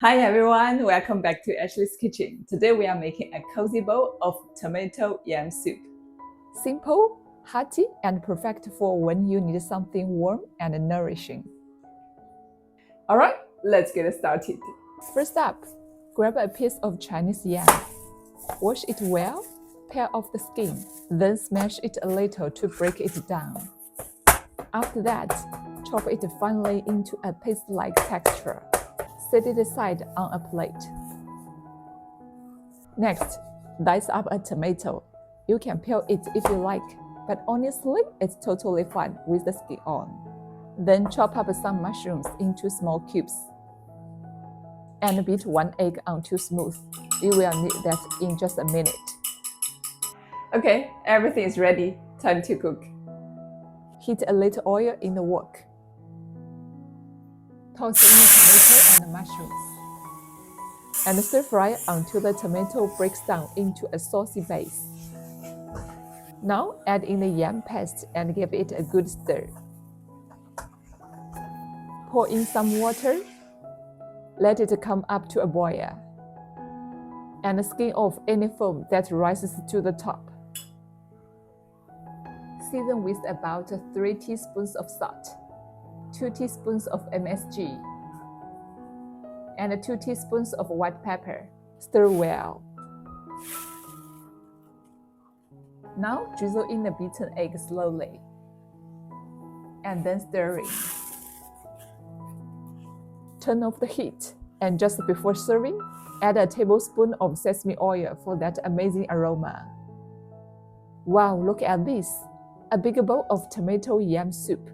Hi everyone, welcome back to Ashley's Kitchen. Today we are making a cozy bowl of tomato yam soup. Simple, hearty, and perfect for when you need something warm and nourishing. Alright, let's get started. First up, grab a piece of Chinese yam. Wash it well, peel off the skin, then smash it a little to break it down. After that, chop it finely into a paste-like texture. Set it aside on a plate. Next, dice up a tomato. You can peel it if you like, but honestly, it's totally fine with the skin on. Then chop up some mushrooms into small cubes. And beat one egg until smooth. You will need that in just a minute. Okay, everything is ready. Time to cook. Heat a little oil in the wok. Toss in the tomato and mushrooms. And stir fry until the tomato breaks down into a saucy base. Now add in the yam paste and give it a good stir. Pour in some water. Let it come up to a boil. And skim off any foam that rises to the top. Season with about 3 teaspoons of salt, 2 teaspoons of MSG, and 2 teaspoons of white pepper. Stir well. Now drizzle in the beaten egg slowly, and then stirring. Turn off the heat, and just before serving, add a tablespoon of sesame oil for that amazing aroma. Wow, look at this! A big bowl of tomato yam soup.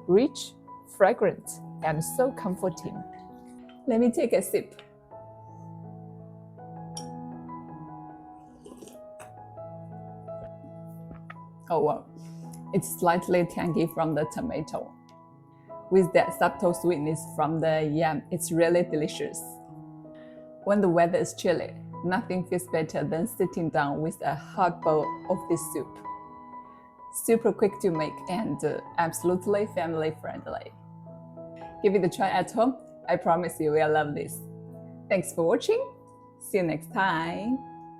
Rich, fragrant, and so comforting. Let me take a sip. Oh wow, it's slightly tangy from the tomato. With that subtle sweetness from the yam, it's really delicious. When the weather is chilly, nothing feels better than sitting down with a hot bowl of this soup. Super quick to make and absolutely family friendly. Give it a try at home. I promise you will love this. Thanks for watching. See you next time.